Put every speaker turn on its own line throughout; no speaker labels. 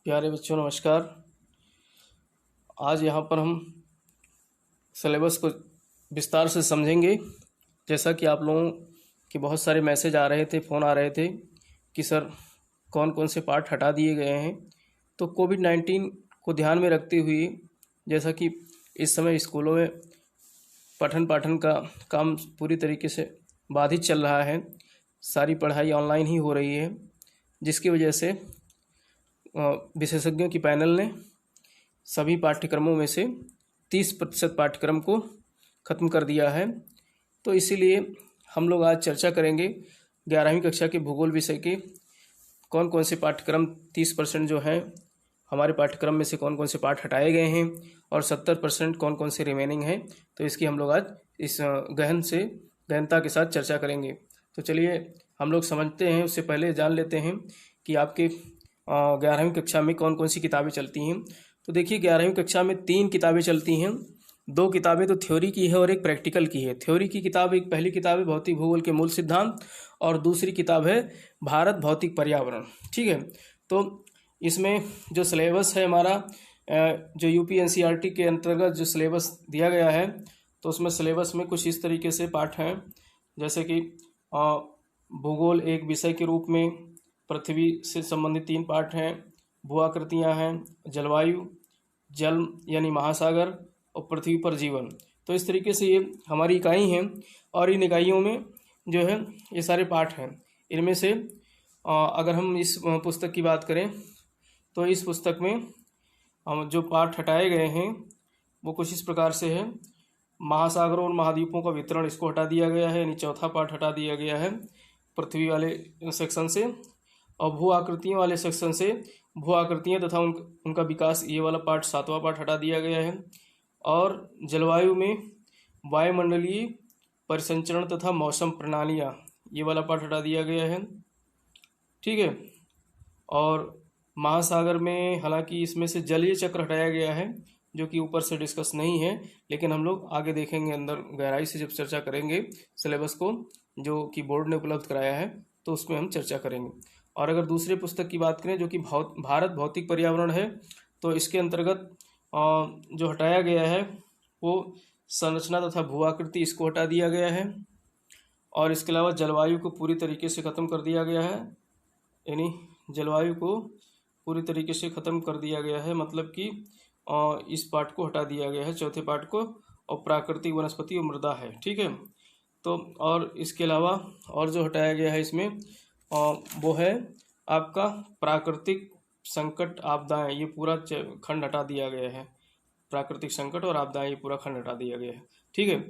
प्यारे बच्चों नमस्कार। आज यहाँ पर हम सिलेबस को विस्तार से समझेंगे। जैसा कि आप लोगों के बहुत सारे मैसेज आ रहे थे, फ़ोन आ रहे थे कि सर कौन कौन से पार्ट हटा दिए गए हैं। तो कोविड-19 को ध्यान में रखते हुए, जैसा कि इस समय स्कूलों में पठन पाठन का काम पूरी तरीके से बाधित चल रहा है, सारी पढ़ाई ऑनलाइन ही हो रही है, जिसकी वजह से विशेषज्ञों की पैनल ने सभी पाठ्यक्रमों में से 30% पाठ्यक्रम को ख़त्म कर दिया है। तो इसीलिए हम लोग आज चर्चा करेंगे 11वीं कक्षा के भूगोल विषय के कौन कौन से पाठ्यक्रम 30% जो हैं हमारे पाठ्यक्रम में से कौन कौन से पाठ हटाए गए हैं और 70% कौन कौन से रिमेनिंग हैं। तो इसकी हम लोग आज इस गहनता के साथ चर्चा करेंगे। तो चलिए हम लोग समझते हैं। उससे पहले जान लेते हैं कि आपके 11वीं कक्षा में कौन कौन सी किताबें चलती हैं। तो देखिए 11वीं कक्षा में 3 किताबें चलती हैं। 2 किताबें तो थ्योरी की है और एक प्रैक्टिकल की है। थ्योरी की किताब एक पहली किताब है भौतिक भूगोल के मूल सिद्धांत और दूसरी किताब है भारत भौतिक पर्यावरण। ठीक है। तो इसमें जो सिलेबस है हमारा, जो यूपी एनसीईआरटी के अंतर्गत जो सिलेबस दिया गया है, तो उसमें सिलेबस में कुछ इस तरीके से पाठ हैं, जैसे कि भूगोल एक विषय के रूप में पृथ्वी से संबंधित 3 पाठ हैं, भू आकृतियाँ हैं, जलवायु, जल यानी महासागर और पृथ्वी पर जीवन। तो इस तरीके से ये हमारी इकाई हैं और इन इकाइयों में जो है ये सारे पाठ हैं। इनमें से अगर हम इस पुस्तक की बात करें तो इस पुस्तक में हम जो पाठ हटाए गए हैं वो कुछ इस प्रकार से है। महासागरों और महाद्वीपों का वितरण, इसको हटा दिया गया है, यानी चौथा पाठ हटा दिया गया है पृथ्वी वाले सेक्शन से। और भू आकृतियों वाले सेक्शन से भू आकृतियाँ तथा उनका विकास, ये वाला पाठ 7वां पाठ हटा दिया गया है। और जलवायु में वायुमंडलीय परिसंचरण तथा मौसम प्रणालियाँ, ये वाला पाठ हटा दिया गया है। ठीक है। और महासागर में हालांकि इसमें से जलीय चक्र हटाया गया है, जो कि ऊपर से डिस्कस नहीं है, लेकिन हम लोग आगे देखेंगे अंदर गहराई से जब चर्चा करेंगे सिलेबस को, जो कि बोर्ड ने उपलब्ध कराया है, तो उसमें हम चर्चा करेंगे। और अगर दूसरे पुस्तक की बात करें जो कि भारत भौतिक पर्यावरण है, तो इसके अंतर्गत जो हटाया गया है वो संरचना तथा भू आकृति, इसको हटा दिया गया है। और इसके अलावा जलवायु को पूरी तरीके से ख़त्म कर दिया गया है, यानी जलवायु को पूरी तरीके से ख़त्म कर दिया गया है, मतलब कि इस पार्ट को हटा दिया गया है, चौथे पार्ट को। और प्राकृतिक वनस्पति और मृदा है। ठीक है। तो और इसके अलावा और जो हटाया गया है इसमें वो है आपका प्राकृतिक संकट आपदाएं, ये पूरा खंड हटा दिया गया है। प्राकृतिक संकट और आपदाएं, ये पूरा खंड हटा दिया गया है। ठीक है।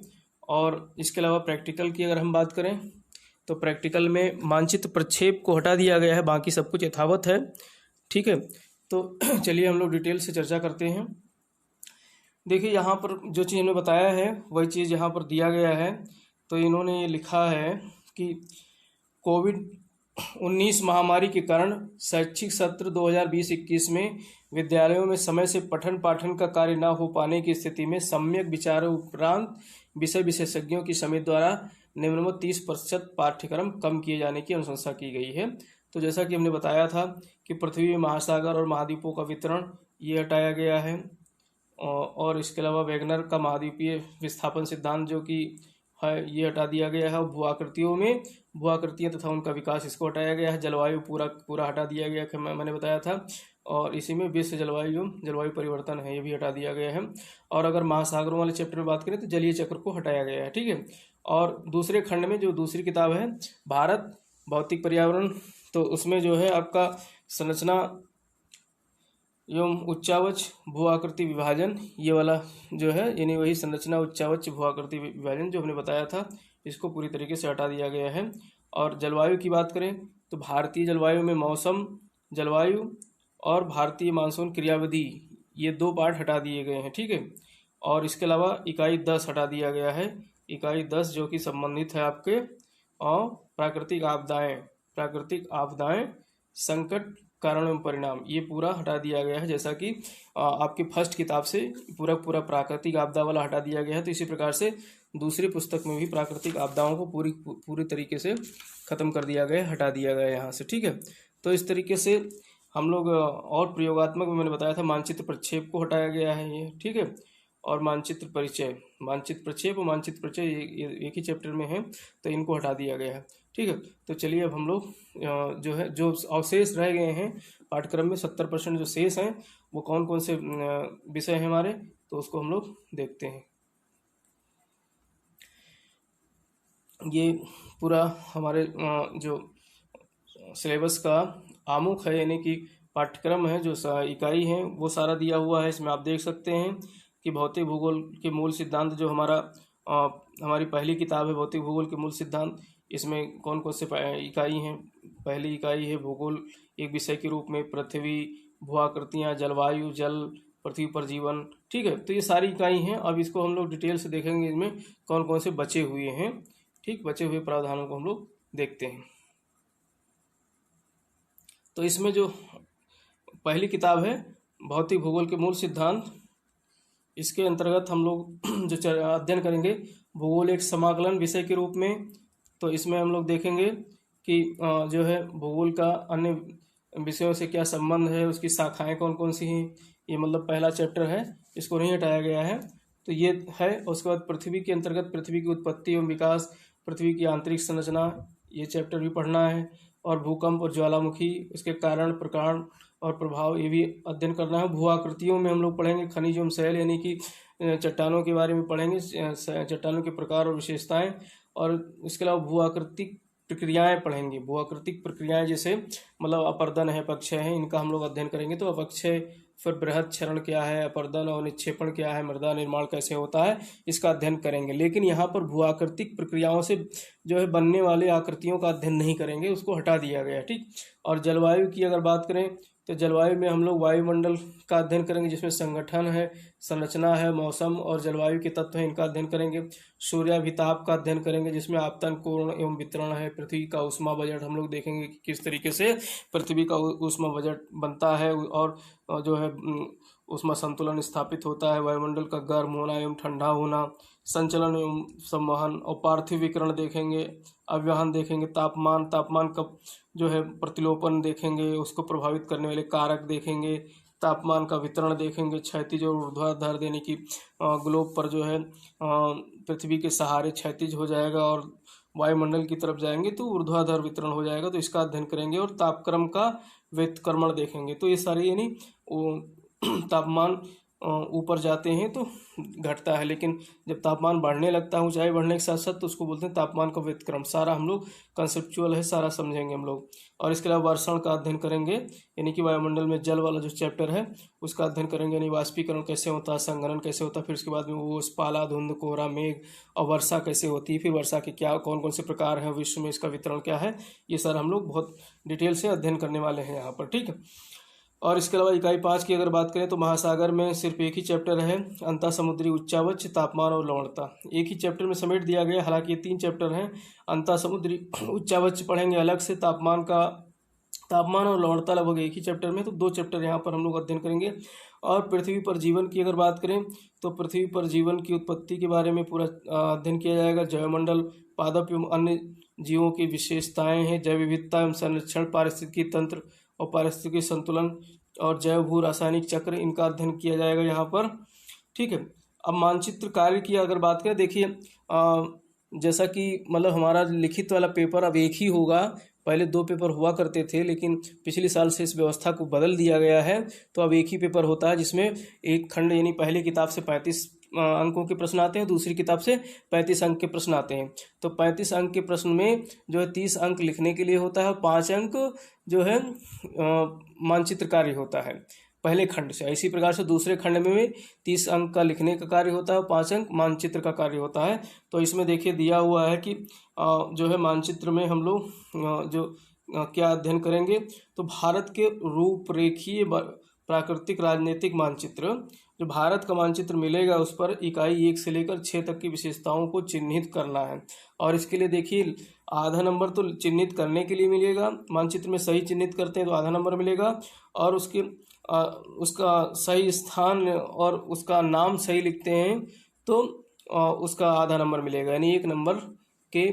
और इसके अलावा प्रैक्टिकल की अगर हम बात करें तो प्रैक्टिकल में मानचित्र प्रक्षेप को हटा दिया गया है, बाकी सब कुछ यथावत है। ठीक है। तो चलिए हम लोग डिटेल से चर्चा करते हैं। देखिए यहाँ पर जो चीज़ इन्होंने बताया है वही चीज़ यहाँ पर दिया गया है। तो इन्होंने ये लिखा है कि कोविड-19 महामारी के कारण शैक्षिक सत्र 2020-21 में विद्यालयों में समय से पठन पाठन का कार्य न हो पाने की स्थिति में सम्यक विचारों उपरांत विषय विशेषज्ञों की समिति द्वारा निम्नलिखित 30% पाठ्यक्रम कम किए जाने की अनुशंसा की गई है। तो जैसा कि हमने बताया था कि पृथ्वी में महासागर और महाद्वीपों का वितरण ये हटाया गया है। और इसके अलावा वेगनर का महाद्वीपीय विस्थापन सिद्धांत जो कि है ये हटा दिया गया है। भू आकृतियों में भू आकृतियाँ तथा उनका विकास, इसको हटाया गया है। जलवायु पूरा हटा दिया गया है, मैंने बताया था। और इसी में विश्व जलवायु परिवर्तन है, ये भी हटा दिया गया है। और अगर महासागरों वाले चैप्टर में बात करें तो जलीय चक्र को हटाया गया है। ठीक है। और दूसरे खंड में जो दूसरी किताब है भारत भौतिक पर्यावरण, तो उसमें जो है आपका संरचना एवं उच्चावच भू आकृति विभाजन, ये वाला जो है, यानी वही संरचना उच्चावच भू आकृति विभाजन जो हमने बताया था, इसको पूरी तरीके से हटा दिया गया है। और जलवायु की बात करें तो भारतीय जलवायु में मौसम जलवायु और भारतीय मानसून क्रियाविधि, ये 2 पार्ट हटा दिए गए हैं। ठीक है। और इसके अलावा इकाई 10 हटा दिया गया है। इकाई 10 जो कि संबंधित है आपके और प्राकृतिक आपदाएं संकट कारण एवं परिणाम, ये पूरा हटा दिया गया है। जैसा कि आपकी फर्स्ट किताब से पूरा प्राकृतिक आपदा वाला हटा दिया गया है, तो इसी प्रकार से दूसरी पुस्तक में भी प्राकृतिक आपदाओं को पूरी तरीके से ख़त्म कर दिया गया, हटा दिया गया यहाँ से। ठीक है। तो इस तरीके से हम लोग और प्रयोगात्मक में मैंने बताया था मानचित्र प्रक्षेप को हटाया गया है ये, ठीक है। और मानचित्र परिचय, मानचित्र प्रक्षेप और मानचित्र परिचय ये एक ही चैप्टर में है, तो इनको हटा दिया गया है, ठीक है। तो चलिए अब हम लोग जो है जो अवशेष रह गए हैं पाठ्यक्रम में 70% जो शेष हैं वो कौन कौन से विषय हैं हमारे, तो उसको हम लोग देखते हैं। ये पूरा हमारे जो सिलेबस का आमुख है, यानी कि पाठ्यक्रम है, जो इकाई है वो सारा दिया हुआ है। इसमें आप देख सकते हैं कि भौतिक भूगोल के मूल सिद्धांत, जो हमारी पहली किताब है भौतिक भूगोल के मूल सिद्धांत, इसमें कौन कौन से इकाई हैं। पहली इकाई है भूगोल एक विषय के रूप में, पृथ्वी, भूआकृतियाँ, जलवायु, जल, पृथ्वी पर जीवन, ठीक है। तो ये सारी इकाई हैं। अब इसको हम लोग डिटेल से देखेंगे, इसमें कौन कौन से बचे हुए हैं, ठीक। बचे हुए प्रावधानों को हम लोग देखते हैं। तो इसमें जो पहली किताब है भौतिक भूगोल के मूल सिद्धांत, इसके अंतर्गत हम लोग जो अध्ययन करेंगे भूगोल एक समाकलन विषय के रूप में। तो इसमें हम लोग देखेंगे कि जो है भूगोल का अन्य विषयों से क्या संबंध है, उसकी शाखाएं कौन कौन सी हैं। ये मतलब पहला चैप्टर है, इसको नहीं हटाया गया है, तो ये है। उसके बाद पृथ्वी के अंतर्गत पृथ्वी की उत्पत्ति एवं विकास, पृथ्वी की आंतरिक संरचना, ये चैप्टर भी पढ़ना है। और भूकंप और ज्वालामुखी, उसके कारण, प्रकार और प्रभाव, ये भी अध्ययन करना है। भू आकृतियों में हम लोग पढ़ेंगे खनिज एवं शैल, यानी कि चट्टानों के बारे में पढ़ेंगे, चट्टानों के प्रकार और विशेषताएं। और इसके अलावा भू आकृतिक प्रक्रियाएं पढ़ेंगे। भू आकृतिक प्रक्रियाएं जैसे मतलब अपर्दन है, अपक्षय है, इनका हम लोग अध्ययन करेंगे। तो अपक्षय, फिर बृहद क्षरण क्या है, अपर्दन और निक्षेपण क्या है, मृदा निर्माण कैसे होता है, इसका अध्ययन करेंगे। लेकिन यहाँ पर भू आकृतिक प्रक्रियाओं से जो है बनने वाले आकृतियों का अध्ययन नहीं करेंगे, उसको हटा दिया गया, ठीक। और जलवायु की अगर बात करें तो जलवायु में हम लोग वायुमंडल का अध्ययन करेंगे, जिसमें संगठन है, संरचना है, मौसम और जलवायु के तत्व हैं, इनका अध्ययन करेंगे। सूर्याभिताप का अध्ययन करेंगे, जिसमें आपतन, कोण एवं वितरण है। पृथ्वी का ऊष्मा बजट हम लोग देखेंगे कि किस तरीके से पृथ्वी का ऊष्मा बजट बनता है, और जो है ऊष्मा संतुलन स्थापित होता है। वायुमंडल का गर्म होना एवं ठंडा होना, संचलन एवं संवहन, और पार्थिव विकिरण देखेंगे, अव्यवहन देखेंगे, तापमान, तापमान का जो है प्रतिलोपन देखेंगे, उसको प्रभावित करने वाले कारक देखेंगे, तापमान का वितरण देखेंगे, क्षैतिज और ऊर्ध्वाधर, देने की ग्लोब पर जो है पृथ्वी के सहारे क्षैतिज हो जाएगा और वायुमंडल की तरफ जाएंगे तो ऊर्ध्वाधर वितरण हो जाएगा, तो इसका अध्ययन करेंगे। और तापक्रम का व्युत्क्रमण देखेंगे। तो ये सारी यानी तापमान ऊपर जाते हैं तो घटता है, लेकिन जब तापमान बढ़ने लगता है ऊंचाई बढ़ने के साथ साथ, तो उसको बोलते हैं तापमान का व्युत्क्रम। सारा हम लोग कंसेप्चुअल है, सारा समझेंगे हम लोग। और इसके अलावा वर्षण का अध्ययन करेंगे, यानी कि वायुमंडल में जल वाला जो चैप्टर है उसका अध्ययन करेंगे, यानी वाष्पीकरण कैसे होता है, संघनन कैसे होता है, फिर उसके बाद में वो पाला, धुंध, कोहरा, मेघ, और वर्षा कैसे होती है, फिर वर्षा के क्या कौन कौन से प्रकार हैं, विश्व में इसका वितरण क्या है, ये सारा हम लोग बहुत डिटेल से अध्ययन करने वाले हैं यहाँ पर, ठीक है। और इसके अलावा इकाई 5 की अगर बात करें तो महासागर में सिर्फ एक ही चैप्टर है, अंतः समुद्री उच्चावच, तापमान और लवणता। एक ही चैप्टर में समेट दिया गया, हालांकि ये 3 चैप्टर हैं। अंतः समुद्री उच्चावच पढ़ेंगे अलग से, तापमान और लवणता लगभग एक ही चैप्टर में, तो 2 चैप्टर यहाँ पर हम लोग अध्ययन करेंगे। और पृथ्वी पर जीवन की अगर बात करें तो पृथ्वी पर जीवन की उत्पत्ति के बारे में पूरा अध्ययन किया जाएगा। जैवमंडल, पादप एवं अन्य जीवों की विशेषताएं हैं, जैव विविधता एवं संरक्षण, पारिस्थितिकी तंत्र और पारिस्थितिकी संतुलन, और जैव भू रासायनिक चक्र, इनका अध्ययन किया जाएगा यहाँ पर, ठीक है। अब मानचित्र कार्य की अगर बात करें, देखिए जैसा कि मतलब हमारा लिखित वाला पेपर अब एक ही होगा, पहले 2 पेपर हुआ करते थे, लेकिन पिछले साल से इस व्यवस्था को बदल दिया गया है, तो अब एक ही पेपर होता है, जिसमें एक खंड यानी पहली किताब से 35 अंकों के प्रश्न आते हैं, दूसरी किताब से 35 अंक के प्रश्न आते हैं। तो 35 अंक के प्रश्न में जो है 30 अंक लिखने के लिए होता है, 5 अंक जो है मानचित्र कार्य होता है पहले खंड से। इसी प्रकार से दूसरे खंड में भी 30 अंक का लिखने का कार्य होता है, 5 अंक मानचित्र का कार्य होता है। तो इसमें देखिए दिया हुआ है कि जो है मानचित्र में हम लोग जो क्या अध्ययन करेंगे, तो भारत के रूपरेखीय प्राकृतिक राजनीतिक मानचित्र, जो भारत का मानचित्र मिलेगा उस पर इकाई 1 से लेकर 6 तक की विशेषताओं को चिन्हित करना है। और इसके लिए देखिए आधा नंबर तो चिन्हित करने के लिए मिलेगा, मानचित्र में सही चिन्हित करते हैं तो आधा नंबर मिलेगा, और उसका सही स्थान और उसका नाम सही लिखते हैं तो उसका आधा नंबर मिलेगा, यानी 1 नंबर के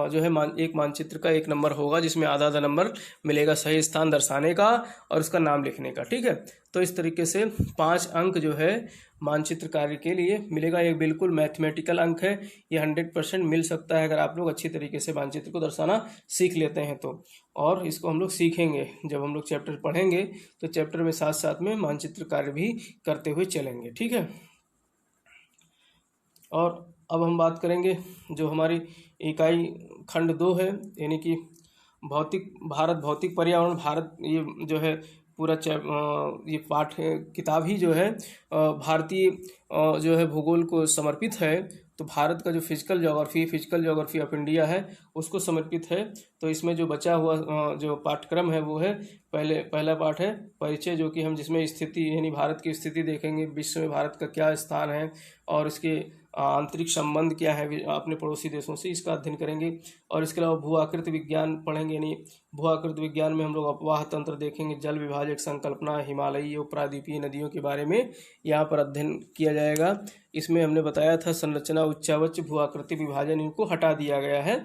जो है एक मानचित्र का 1 नंबर होगा, जिसमें आधा आधा नंबर मिलेगा सही स्थान दर्शाने का और उसका नाम लिखने का। ठीक है, तो इस तरीके से 5 अंक जो है मानचित्र कार्य के लिए मिलेगा। ये बिल्कुल मैथमेटिकल अंक है, ये 100% मिल सकता है अगर आप लोग अच्छी तरीके से मानचित्र को दर्शाना सीख लेते हैं तो। और इसको हम लोग सीखेंगे जब हम लोग चैप्टर पढ़ेंगे, तो चैप्टर में साथ साथ में मानचित्र कार्य भी करते हुए चलेंगे। ठीक है, और अब हम बात करेंगे जो हमारी इकाई खंड 2 है, यानी कि भारत भौतिक पर्यावरण भारत, ये जो है पूरा ये पाठ किताब ही जो है भारतीय जो है भूगोल को समर्पित है। तो भारत का जो फिजिकल ज्योग्राफी ऑफ इंडिया है उसको समर्पित है। तो इसमें जो बचा हुआ जो पाठ्यक्रम है वो है पहला पाठ है परिचय, जो कि हम जिसमें स्थिति यानी भारत की स्थिति देखेंगे, विश्व में भारत का क्या स्थान है और इसके आंतरिक संबंध क्या है अपने पड़ोसी देशों से, इसका अध्ययन करेंगे। और इसके अलावा भू आकृति विज्ञान पढ़ेंगे, यानी भू आकृति विज्ञान में हम लोग अपवाह तंत्र देखेंगे, जल विभाजक संकल्पना, हिमालयी और प्रायद्वीपीय नदियों के बारे में यहाँ पर अध्ययन किया जाएगा। इसमें हमने बताया था संरचना, उच्चावच, भू आकृति विभाजन, इनको हटा दिया गया है,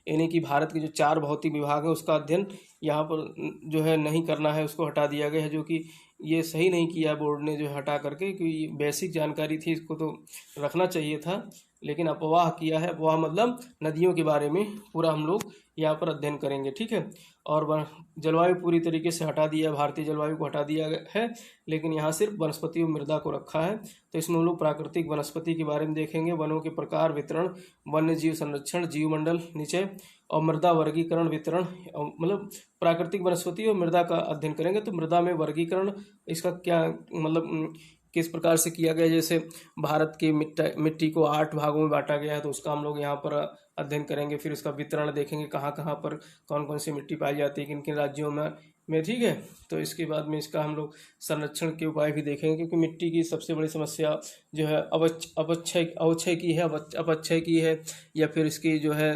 यानी कि भारत के जो 4 भौतिक विभाग है उसका अध्ययन यहाँ पर जो है नहीं करना है, उसको हटा दिया गया है, जो कि ये सही नहीं किया बोर्ड ने जो हटा करके, क्योंकि बेसिक जानकारी थी इसको तो रखना चाहिए था, लेकिन अपवाह किया है। अपवाह मतलब नदियों के बारे में पूरा हम लोग यहाँ पर अध्ययन करेंगे। ठीक है, और जलवायु पूरी तरीके से हटा दिया, भारतीय जलवायु को हटा दिया है, लेकिन यहाँ सिर्फ वनस्पति और मृदा को रखा है। तो इसमें हम लोग प्राकृतिक वनस्पति के बारे में देखेंगे, वनों के प्रकार, वितरण, वन्य जीव संरक्षण, जीवमंडल नीचे, और मृदा वर्गीकरण, वितरण, मतलब प्राकृतिक वनस्पति और मृदा का अध्ययन करेंगे। तो मृदा में वर्गीकरण इसका क्या मतलब किस प्रकार से किया गया, जैसे भारत की मिट्टी को 8 भागों में बांटा गया है, तो उसका हम लोग यहाँ पर अध्ययन करेंगे। फिर इसका वितरण देखेंगे, कहाँ कहाँ पर कौन कौन सी मिट्टी पाई जाती है, किन किन राज्यों में। ठीक है, तो इसके बाद में इसका हम लोग संरक्षण के उपाय भी देखेंगे, क्योंकि मिट्टी की सबसे बड़ी समस्या जो है अवक्षय की है या फिर इसकी जो है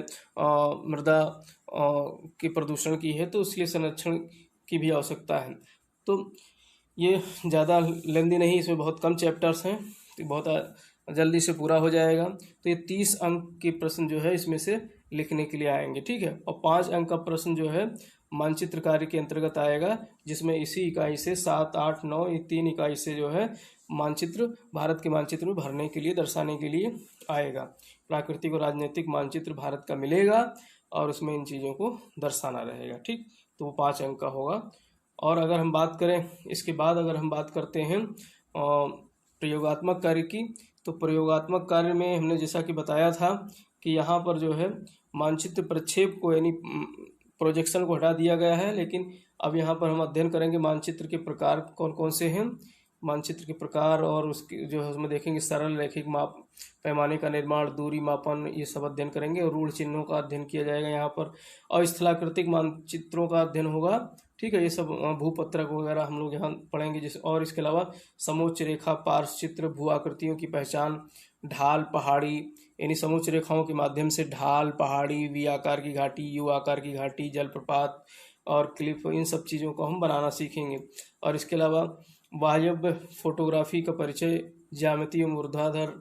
मृदा के प्रदूषण की है, तो इसलिए संरक्षण की भी आवश्यकता है। तो ये ज़्यादा लेंदी नहीं, इसमें बहुत कम चैप्टर्स हैं, तो बहुत जल्दी से पूरा हो जाएगा। तो ये 30 अंक के प्रश्न जो है इसमें से लिखने के लिए आएंगे। ठीक है, और 5 अंक का प्रश्न जो है मानचित्र कार्य के अंतर्गत आएगा, जिसमें इसी इकाई से 7, 8, 9 ये 3 इकाई से जो है मानचित्र भारत के मानचित्र में भरने के लिए, दर्शाने के लिए आएगा। प्राकृतिक और राजनीतिक मानचित्र भारत का मिलेगा और उसमें इन चीज़ों को दर्शाना रहेगा। ठीक, तो वो 5 अंक का होगा। और अगर हम बात करें इसके बाद, अगर हम बात करते हैं प्रयोगात्मक कार्य की, तो प्रयोगात्मक कार्य में हमने जैसा कि बताया था कि यहाँ पर जो है मानचित्र प्रक्षेप को यानी प्रोजेक्शन को हटा दिया गया है, लेकिन अब यहाँ पर हम अध्ययन करेंगे मानचित्र के प्रकार कौन कौन से हैं, मानचित्र के प्रकार, और उसके जो है उसमें देखेंगे सरल रैखिक माप, पैमाने का निर्माण, दूरी मापन, ये सब अध्ययन करेंगे। और रूढ़ चिन्हों का अध्ययन किया जाएगा यहाँ पर, और स्थलाकृतिक मानचित्रों का अध्ययन होगा। ठीक है, ये सब भूपत्रक वगैरह हम लोग यहाँ पढ़ेंगे। जैसे और इसके अलावा समोच्च रेखा, पार्श्व चित्र, भू आकृतियों की पहचान, ढाल, पहाड़ी, यानी समोच्च रेखाओं के माध्यम से ढाल, पहाड़ी, वी आकार की घाटी, यू आकार की घाटी, जलप्रपात और क्लिफ, इन सब चीज़ों को हम बनाना सीखेंगे। और इसके अलावा वायव्य फोटोग्राफी का परिचय, ज्यामिति एवं ऊर्ध्वाधर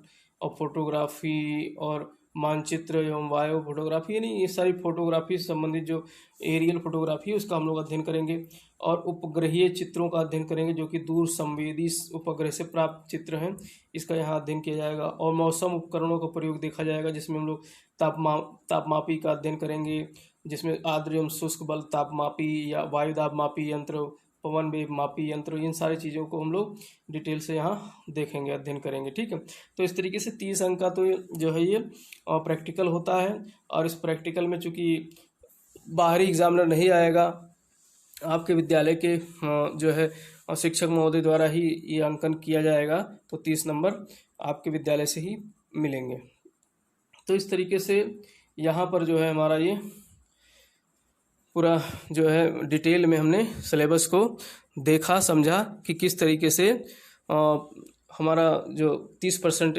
और फोटोग्राफी, और मानचित्र एवं वायु फोटोग्राफी, यानी ये सारी फोटोग्राफी से संबंधित जो एरियल फोटोग्राफी है उसका हम लोग अध्ययन करेंगे। और उपग्रहीय चित्रों का अध्ययन करेंगे, जो कि दूर संवेदी उपग्रह से प्राप्त चित्र हैं, इसका यहाँ अध्ययन किया जाएगा। और मौसम उपकरणों का प्रयोग देखा जाएगा, जिसमें हम लोग तापमापी का अध्ययन करेंगे, जिसमें आर्द्र एवं शुष्क बल तापमापी या वायु दाब मापी यंत्र, पवन वेग मापी यंत्र, इन सारी चीज़ों को हम लोग डिटेल से यहाँ देखेंगे, अध्ययन करेंगे। ठीक है, तो इस तरीके से 30 अंक का तो जो है ये प्रैक्टिकल होता है। और इस प्रैक्टिकल में चूँकि बाहरी एग्जामिनर नहीं आएगा, आपके विद्यालय के जो है शिक्षक महोदय द्वारा ही ये अंकन किया जाएगा, तो 30 नंबर आपके विद्यालय से ही मिलेंगे। तो इस तरीके से यहाँ पर जो है हमारा ये पूरा जो है डिटेल में हमने सिलेबस को देखा, समझा कि किस तरीके से हमारा जो 30%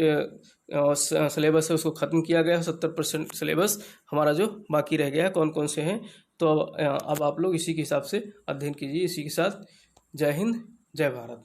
सिलेबस है उसको ख़त्म किया गया है, 70% सिलेबस हमारा जो बाकी रह गया है कौन कौन से हैं। तो अब आप लोग इसी के हिसाब से अध्ययन कीजिए। इसी के साथ जय हिंद, जय भारत।